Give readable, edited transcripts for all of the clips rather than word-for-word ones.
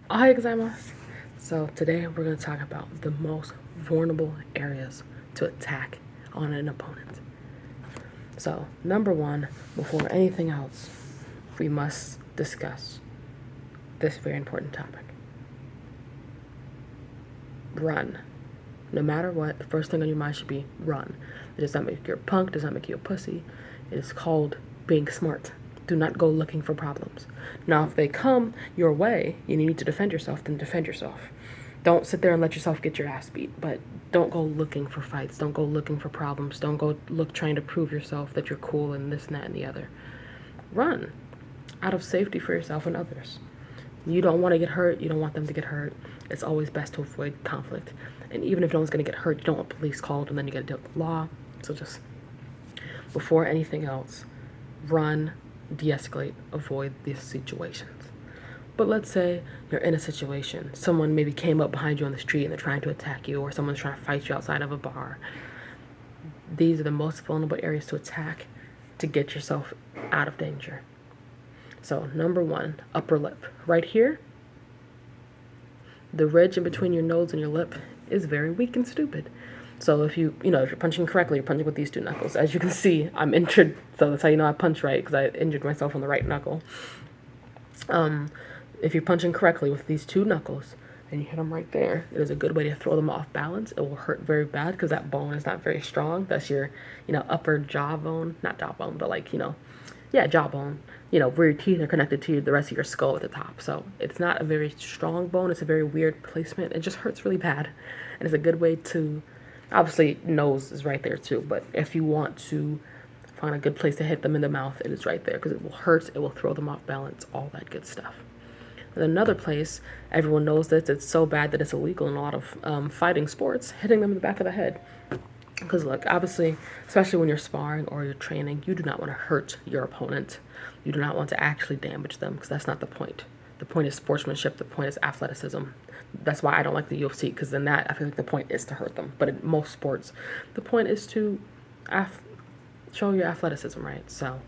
Ohayou gozaimasu. So today we're going to talk about the most vulnerable areas to attack on an opponent. So number one, before anything else, we must discuss this very important topic. Run. No matter what, the first thing on your mind should be run. It does not make you a punk, does not make you a pussy. It is called being smart. Do not go looking for problems. Now, if they come your way and you need to defend yourself, then defend yourself. Don't sit there and let yourself get your ass beat, but don't go looking for fights. Don't go looking for problems. Don't go look trying to prove yourself that you're cool and this and that and the other. Run out of safety for yourself and others. You don't want to get hurt. You don't want them to get hurt. It's always best to avoid conflict. And even if no one's going to get hurt, you don't want police called and then you got to deal with the law. So just before anything else, run, de-escalate, avoid these situations. But let's say you're in a situation. Someone maybe came up behind you on the street and they're trying to attack you, or someone's trying to fight you outside of a bar. These are the most vulnerable areas to attack to get yourself out of danger. So number one, upper lip. Right here, the ridge in between your nose and your lip is very weak and stupid. So if you're punching correctly, you're punching with these two knuckles. As you can see, I'm injured, so that's how you know I punch right, because I injured myself on the right knuckle. If you're punching correctly with these two knuckles and you hit them right there, it is a good way to throw them off balance. It will hurt very bad because that bone is not very strong. That's your, upper jaw bone, not jaw bone, but jaw bone. Where your teeth are connected to the rest of your skull at the top. So it's not a very strong bone. It's a very weird placement. It just hurts really bad, and it's a good way to. Obviously, nose is right there too, but if you want to find a good place to hit them in the mouth, it is right there because it will hurt, it will throw them off balance, all that good stuff. And another place, everyone knows this, it's so bad that it's illegal in a lot of fighting sports, hitting them in the back of the head. Because look, obviously, especially when you're sparring or you're training, you do not want to hurt your opponent. You do not want to actually damage them because that's not the point. The point is sportsmanship. The point is athleticism. That's why I don't like the UFC, because in that, I feel like the point is to hurt them. But in most sports, the point is to show your athleticism, right? So,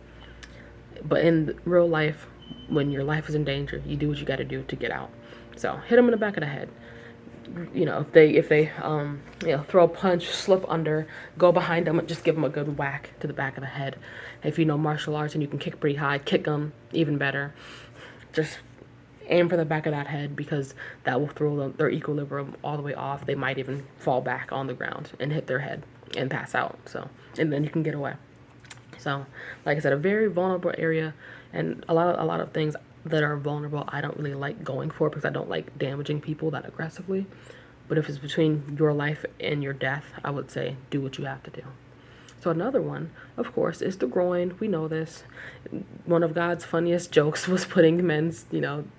but in real life, when your life is in danger, you do what you got to do to get out. So hit them in the back of the head. If they throw a punch, slip under, go behind them, and just give them a good whack to the back of the head. If you know martial arts and you can kick pretty high, kick them even better. Just aim for the back of that head, because that will throw their equilibrium all the way off. They might even fall back on the ground and hit their head and pass out. So, and then you can get away. So, like I said, a very vulnerable area, and a lot of things that are vulnerable I don't really like going for, because I don't like damaging people that aggressively. But if it's between your life and your death, I would say do what you have to do. So another one, of course, is the groin. We know this. One of God's funniest jokes was putting men's,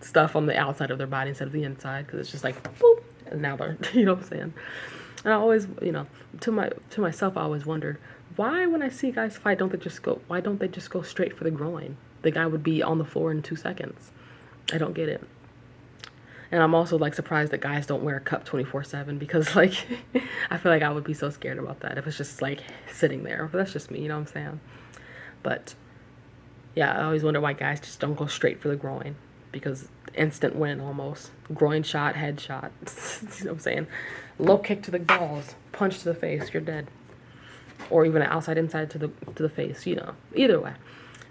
stuff on the outside of their body instead of the inside, because it's just like, boop, and now they're, you know what I'm saying? And I always, to myself, I always wondered, why when I see guys fight, why don't they just go straight for the groin? The guy would be on the floor in 2 seconds. I don't get it. And I'm also surprised that guys don't wear a cup 24/7, because I feel like I would be so scared about that if it's just sitting there. But that's just me, you know what I'm saying? But yeah, I always wonder why guys just don't go straight for the groin, because instant win almost. Groin shot, head shot. You know what I'm saying? Low kick to the balls, punch to the face, you're dead. Or even an outside inside to the face, either way.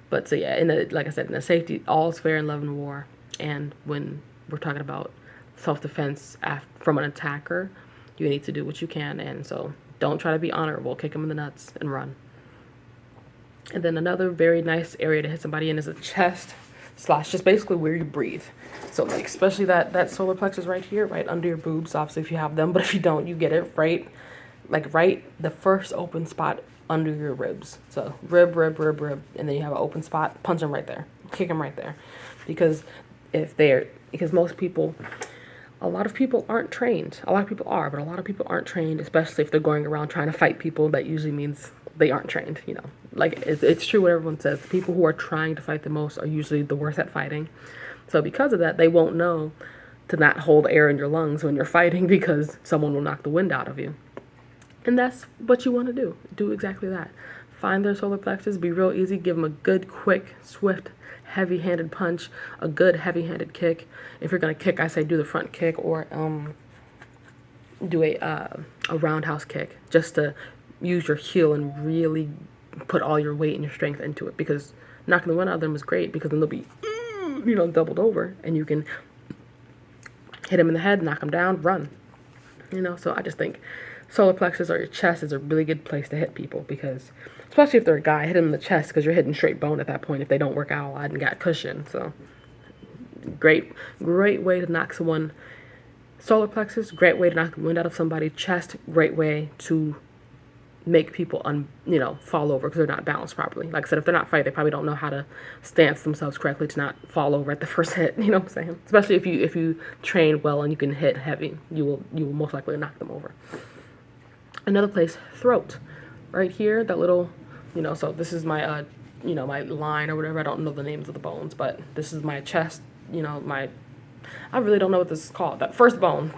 But so yeah, like I said, in the safety, all's fair in love and war. And when we're talking about self-defense from an attacker, you need to do what you can. And so don't try to be honorable. Kick them in the nuts and run. And then another very nice area to hit somebody in is the chest / just basically where you breathe. So especially that solar plexus right here, right under your boobs, obviously if you have them, but if you don't, you get it right the first open spot under your ribs. So rib, and then you have an open spot, punch them right there, kick them right there. Because most people, a lot of people aren't trained. A lot of people are, but a lot of people aren't trained, especially if they're going around trying to fight people. That usually means they aren't trained, It's true what everyone says. The people who are trying to fight the most are usually the worst at fighting. So because of that, they won't know to not hold air in your lungs when you're fighting, because someone will knock the wind out of you. And that's what you want to do. Do exactly that. find their solar plexus, be real easy, give them a good, quick, swift, heavy-handed punch, a good heavy-handed kick. If you're gonna kick, I say do the front kick or do a roundhouse kick, just to use your heel and really put all your weight and your strength into it, because knocking the one out of them is great, because then they'll be doubled over, and you can hit them in the head, knock them down, run. So I just think solar plexus or your chest is a really good place to hit people, because especially if they're a guy, hit them in the chest, because you're hitting straight bone at that point if they don't work out a lot and got cushion. So great way to knock someone. Solar plexus, great way to knock the wind out of somebody. Chest, great way to make people fall over because they're not balanced properly. Like I said, if they're not fighting, they probably don't know how to stance themselves correctly to not fall over at the first hit. You know what I'm saying? Especially if you train well and you can hit heavy, you will most likely knock them over. Another place, throat, right here. That little, So this is my my line or whatever. I don't know the names of the bones, but this is my chest. I really don't know what this is called. That first bone,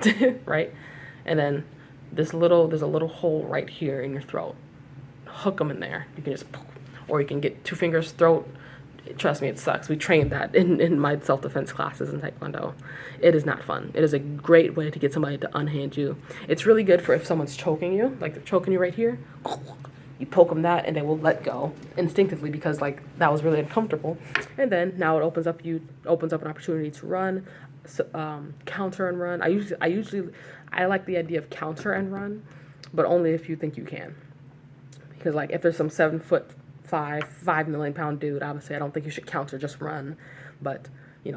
right? And then there's a little hole right here in your throat. Hook them in there. You can just, or you can get 2 fingers throat. Trust me, it sucks. We trained that in my self-defense classes in Taekwondo. It is not fun. It is a great way to get somebody to unhand you. It's really good for if someone's choking you, like they're choking you right here. You poke them that, and they will let go instinctively, because that was really uncomfortable. And then now it opens up an opportunity to run, counter and run. I like the idea of counter and run, but only if you think you can. Because if there's some 7'5", 5 million pound dude, obviously I don't think you should counter, just run. But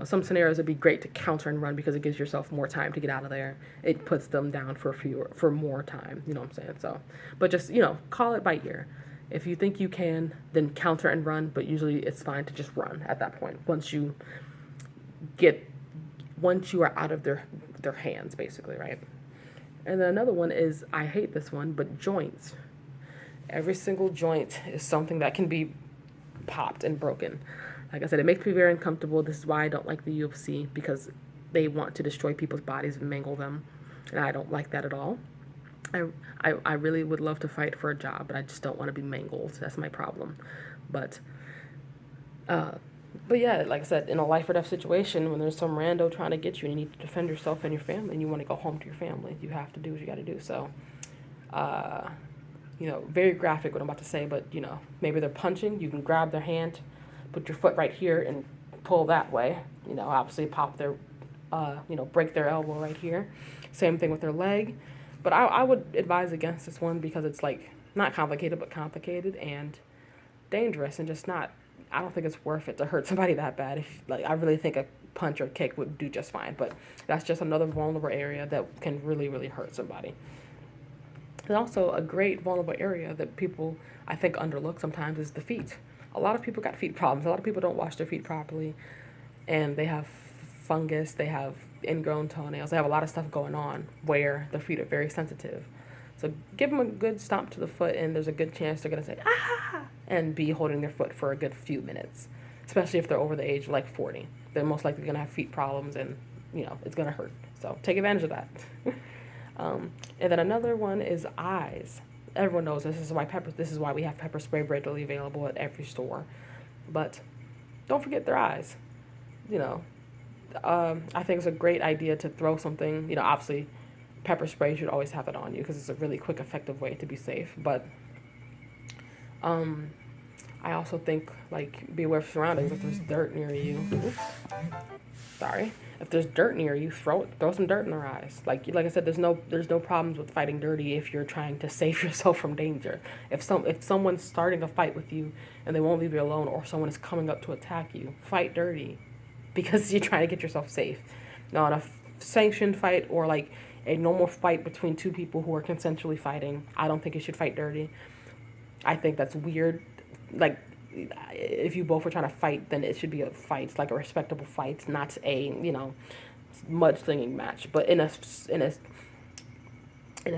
some scenarios it'd be great to counter and run, because it gives yourself more time to get out of there. It puts them down for more time. You know what I'm saying? So, but just call it by ear. If you think you can, then counter and run. But usually it's fine to just run at that point. Once you are out of their hands, basically, right? And then another one is, I hate this one, but joints. Every single joint is something that can be popped and broken. Like I said, it makes me very uncomfortable. This is why I don't like the UFC, because they want to destroy people's bodies and mangle them, and I don't like that at all. I really would love to fight for a job, but I just don't want to be mangled. That's my problem. But yeah, like I said, in a life or death situation, when there's some rando trying to get you and you need to defend yourself and your family, and you want to go home to your family, you have to do what you got to do. So, very graphic what I'm about to say, but maybe they're punching. You can grab their hand, put your foot right here, and pull that way. Obviously pop their, break their elbow right here. Same thing with their leg. But I would advise against this one, because it's not complicated, but complicated and dangerous, and just not. I don't think it's worth it to hurt somebody that bad. I really think a punch or kick would do just fine, but that's just another vulnerable area that can really, really hurt somebody. And also a great vulnerable area that people, I think, underlook sometimes is the feet. A lot of people got feet problems. A lot of people don't wash their feet properly, and they have fungus, they have ingrown toenails, they have a lot of stuff going on where their feet are very sensitive. So give them a good stomp to the foot, and there's a good chance they're going to say, ah, and be holding their foot for a good few minutes, especially if they're over the age of 40. They're most likely going to have feet problems, and, it's going to hurt. So take advantage of that. And then another one is eyes. Everyone knows this is why we have pepper spray readily available at every store. But don't forget their eyes. I think it's a great idea to throw something, obviously pepper spray, you should always have it on you, because it's a really quick, effective way to be safe. But I also think, be aware of surroundings. If there's dirt near you, if there's dirt near you, throw some dirt in their eyes. Like I said, there's no problems with fighting dirty if you're trying to save yourself from danger. If someone's starting a fight with you and they won't leave you alone, or someone is coming up to attack you, fight dirty, because you're trying to get yourself safe. Now, in a sanctioned fight, or a normal fight between two people who are consensually fighting, I don't think you should fight dirty. I think that's weird. If you both were trying to fight, then it should be a fight, a respectable fight, not a mudslinging match. But in a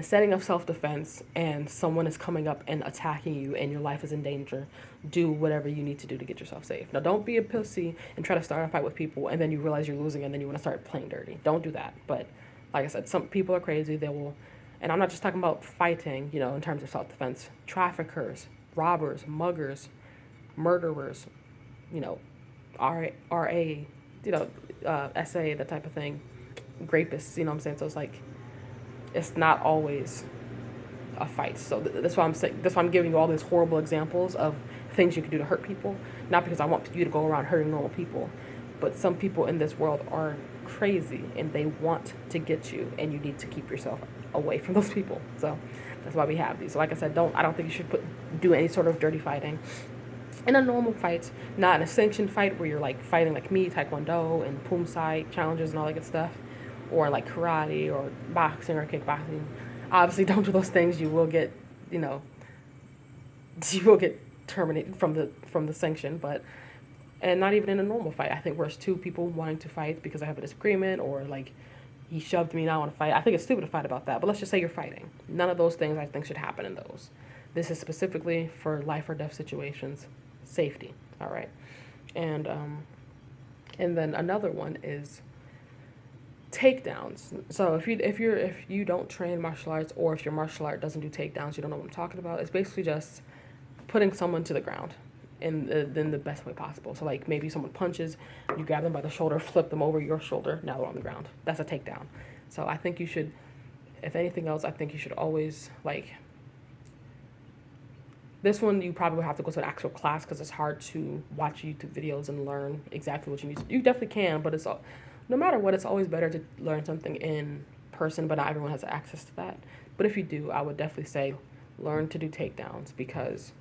setting of self-defense, and someone is coming up and attacking you, and your life is in danger, do whatever you need to do to get yourself safe. Now, don't be a pussy and try to start a fight with people, and then you realize you're losing, and then you want to start playing dirty. Don't do that. But like I said, some people are crazy. They will, and I'm not just talking about fighting, in terms of self-defense. Traffickers, robbers, muggers, murderers, you know, RA, SA, that type of thing, rapists, you know what I'm saying? So it's like, it's not always a fight. So that's why I'm saying, that's why I'm giving you all these horrible examples of things you can do to hurt people. Not because I want you to go around hurting normal people, but some people in this world are crazy and they want to get you, and you need to keep yourself away from those people. So that's why we have these. So like I said, I don't think you should do any sort of dirty fighting. In a normal fight, not in a sanctioned fight where you're like fighting like me, taekwondo and pumsai challenges and all that good stuff, or like karate or boxing or kickboxing. Obviously, don't do those things. You will get, you know, you will get terminated from the sanction. But and not even in a normal fight. I think where it's two people wanting to fight because I have a disagreement, or like he shoved me and I want to fight. I think it's stupid to fight about that. But let's just say you're fighting. None of those things I think should happen in those. This is specifically for life or death situations, safety. All right, and then another one is takedowns. So if you don't train martial arts, or if your martial art doesn't do takedowns, you don't know what I'm talking about. It's basically just putting someone to the ground in the best way possible. So like maybe someone punches, you grab them by the shoulder, flip them over your shoulder, now they're on the ground. That's a takedown. So I think you should, if anything else, I think you should always, like, this one you probably would have to go to an actual class because it's hard to watch YouTube videos and learn exactly what you need to do. You definitely can, but no matter what, it's always better to learn something in person, but not everyone has access to that. But if you do, I would definitely say learn to do takedowns because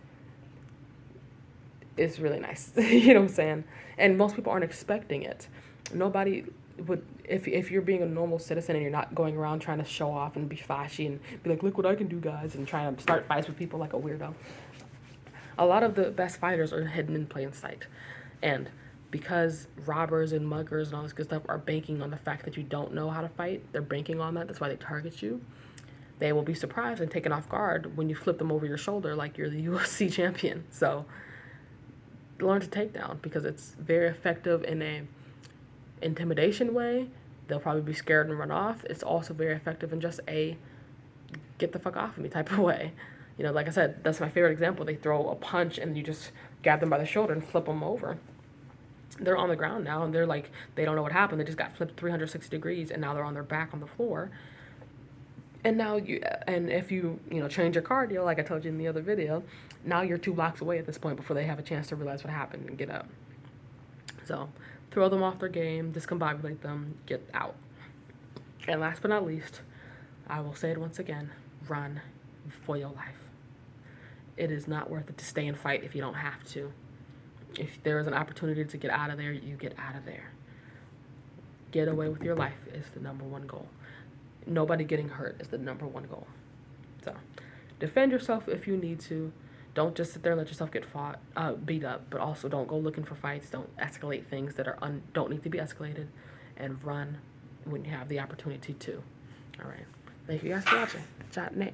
it's really nice. You know what I'm saying? And most people aren't expecting it. Nobody would, if you're being a normal citizen and you're not going around trying to show off and be flashy and be like, look what I can do, guys, and trying to start fights with people like a weirdo. A lot of the best fighters are hidden in plain sight. And because robbers and muggers and all this good stuff are banking on the fact that you don't know how to fight, they're banking on that. That's why they target you. They will be surprised and taken off guard when you flip them over your shoulder like you're the UFC champion. So learn to take down because it's very effective in a intimidation way. They'll probably be scared and run off. It's also very effective in just a get the fuck off of me type of way. You know, like I said, that's my favorite example. They throw a punch and you just grab them by the shoulder and flip them over. They're on the ground now and they're like, they don't know what happened. They just got flipped 360 degrees and now they're on their back on the floor. And now if you change your cardio, like I told you in the other video, now you're 2 blocks away at this point before they have a chance to realize what happened and get up. So throw them off their game, discombobulate them, get out. And last but not least, I will say it once again, run for your life. It is not worth it to stay and fight if you don't have to. If there is an opportunity to get out of there, you get out of there. Get away with your life is the #1 goal. Nobody getting hurt is the #1 goal. So defend yourself if you need to. Don't just sit there and let yourself get beat up, but also don't go looking for fights. Don't escalate things that don't need to be escalated, and run when you have the opportunity to. All right. Thank you guys for watching. Chat Nate.